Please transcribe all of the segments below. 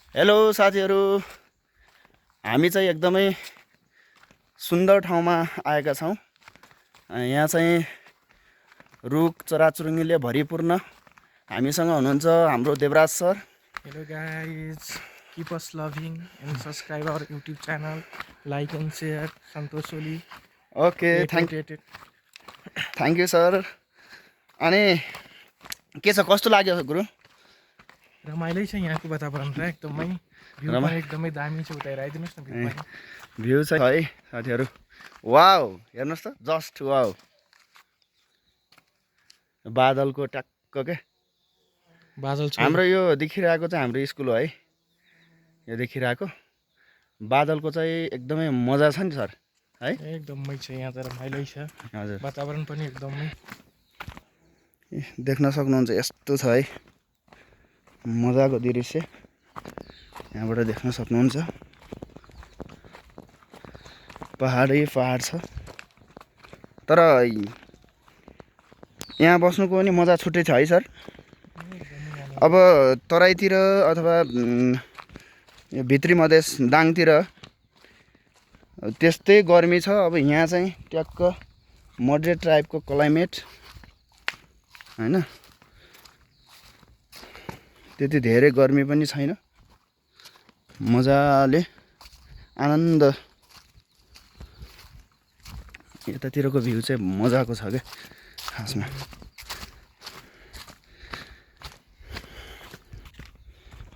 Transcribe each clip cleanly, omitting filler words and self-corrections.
Hello साथीहरू, हामी चाहिँ एकदमै सुन्दर ठाउँमा आएका छौँ। यहाँ चाहिँ रुख चराचुरुङ्गीले भरिपूर्ण। हामीसँग हुनुहुन्छ हाम्रो Devraj sir. Hello guys, keep us loving and subscribe our YouTube channel, like and share. Santosh Oli. Okay, thank you sir. अनि के छ, कस्तो लाग्यो गुरु? रमाइलो छ यहाँको वातावरण त एकदमै, भ्यू पनि एकदमै दामी छ। उता आइदिनुहोस् न, भ्यू छ है साथीहरू। वाउ, हेर्नुहोस् त, जस्ट वाउ। बादलको ट्याक्क के बादल छ। हाम्रो यो देखिरहेको चाहिँ हाम्रो स्कुल हो है। यो देखिरहेको बादलको चाहिँ एकदमै मजा छ नि सर है। एकदमै छ यहाँ त, रमाइलो छ। हजुर, वातावरण पनि एकदमै देख्न सक्नुहुन्छ यस्तो छ है, मजाको दृश्य यहाँबाट देख्न सक्नुहुन्छ। पहाडै पहाड छ, तर यहाँ बस्नुको पनि मजा छुट्टै छ है सर। अब तराईतिर अथवा यो भित्री मधेस दाङतिर त्यस्तै गर्मी छ। अब यहाँ चाहिँ ट्याक्क मोडरेट टाइपको क्लाइमेट हैन, त्यति धेरै गर्मी पनि छैन। मजाले आनन्द। यतातिरको भ्यू चाहिँ मजाको छ क्या खासमा।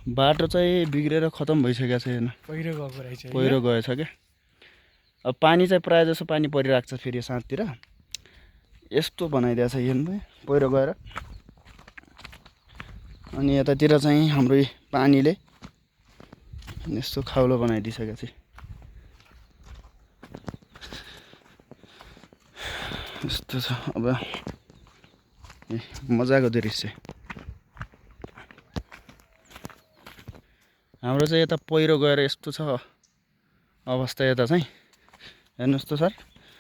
बाटो चाहिँ बिग्रेर खतम भइसकेको छ। हेर्नु, पहिरो गएको रहेछ, पहिरो गएछ क्या। अब पानी चाहिँ प्रायः जसो पानी परिरहेको छ फेरि साँधतिर। यस्तो बनाइदिएको छ हेर्नु, पहिरो गएर। अनि यतातिर चाहिँ हाम्रो पानीले यस्तो खाउलो बनाइदिइसकेको छ। यस्तो छ। अब मजाको दृश्य। हाम्रो चाहिँ यता पहिरो गएर यस्तो छ अवस्था। यता चाहिँ हेर्नुहोस् त सर।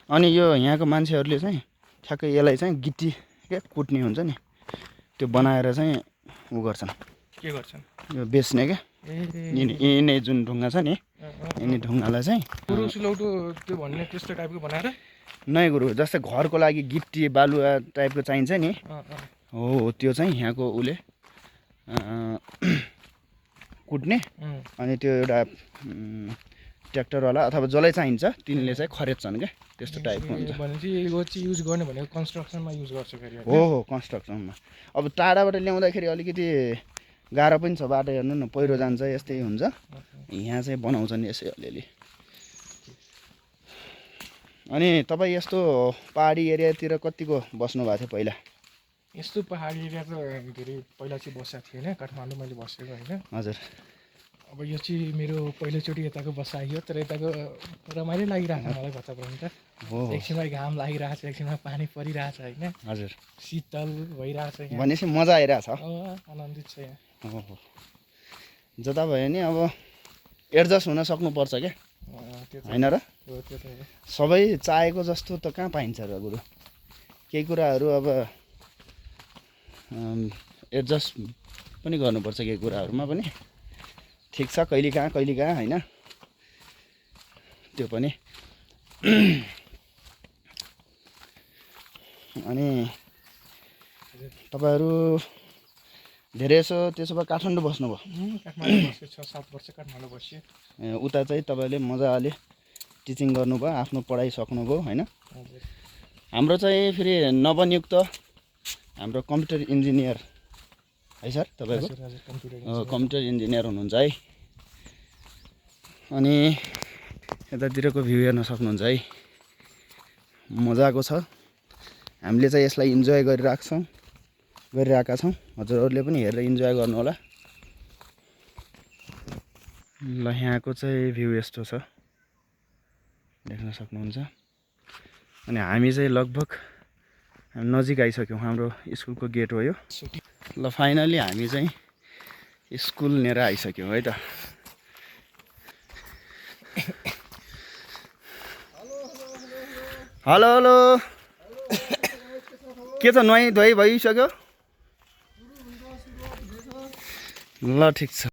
अनि यो यहाँको मान्छेहरूले चाहिँ ठ्याक्कै यसलाई चाहिँ गिटी क्या कुट्ने हुन्छ नि, त्यो बनाएर चाहिँ उ गर्छन्। के गर्छन्? यो बेच्ने क्या। यिनै जुन ढुङ्गा छ नि, यिनी ढुङ्गालाई चाहिँ पुरो सिलौटो त्यो भन्ने त्यस्तो टाइपको बनाएर नै गुरु, जस्तै घरको लागि गिटी बालुवा टाइपको चाहिन्छ नि, हो त्यो चाहिँ यहाँको उसले कुट्ने। अनि त्यो एउटा ट्र्याक्टरवाला अथवा जसलाई चाहिन्छ तिनीले चाहिँ खरेद्छन् क्या, त्यस्तो टाइपको हुन्छ। भनेपछि यो चाहिँ युज गर्ने भनेको कन्स्ट्रक्सनमा युज गर्छ फेरि। हो, कन्स्ट्रक्सनमा। अब टाढाबाट ल्याउँदाखेरि अलिकति गाह्रो पनि छ बाटो। हेर्नु न, पहिरो जान्छ, यस्तै हुन्छ। यहाँ चाहिँ बनाउँछन् यसै अलिअलि। अनि तपाईँ यस्तो पहाडी एरियातिर कतिको बस्नु भएको थियो पहिला? यस्तो पहाडी एरिया त धेरै पहिला चाहिँ बसेको थिएन। काठमाडौँ मैले बसेको होइन। हजुर। अब यो चाहिँ मेरो पहिलोचोटि यताको बसाइ हो, तर यताको रमाइलो लागिरहेको छ मलाई वातावरण त। एकछिनमा घाम लागिरहेको छ, एकछिनमा पानी परिरहेछ होइन। हजुर, शीतल भइरहेछ यहाँ। भनेपछि मजा आइरहेछ। आनन्दित छ यहाँ। हो, जता भयो नि अब एडजस्ट हुन सक्नुपर्छ क्या, होइन र? सबै चाहेको जस्तो त कहाँ पाइन्छ र गुरु। केही कुराहरू अब एडजस्ट पनि गर्नुपर्छ, केही कुराहरूमा पनि। ठिक छ, कहिले कहाँ होइन, त्यो पनि। अनि तपाईँहरू धेरै त्यसो भए काठमाडौँ बस्नुभयो? काठमाडौँ बसेँ, 6-7 वर्ष काठमाडौँ बसेँ। उता चाहिँ तपाईँले मजाले टिचिङ गर्नुभयो, आफ्नो पढाइ सक्नुभयो होइन। हाम्रो चाहिँ फेरि नवनियुक्त हाम्रो कम्प्युटर इन्जिनियर है सर, तपाईँको कम्प्युटर इन्जिनियर हुनुहुन्छ है। अनि यतातिरको भ्यू हेर्न सक्नुहुन्छ है, मजाको छ। हामीले चाहिँ यसलाई इन्जोय गरिरहेका छौँ। हजुरहरूले पनि हेरेर इन्जोय गर्नु होला। ल, यहाँको चाहिँ भ्यू यस्तो छ, देख्न सक्नुहुन्छ। अनि हामी चाहिँ लगभग नजिक आइसक्यौँ। हाम्रो स्कुलको गेट हो यो। ल, फाइनली हामी चाहिँ स्कुल लिएर आइसक्यौँ है त। हेलो हेलो, के छ, नुहाइ धुवाइ भइसक्यो? ल, ठिक छ।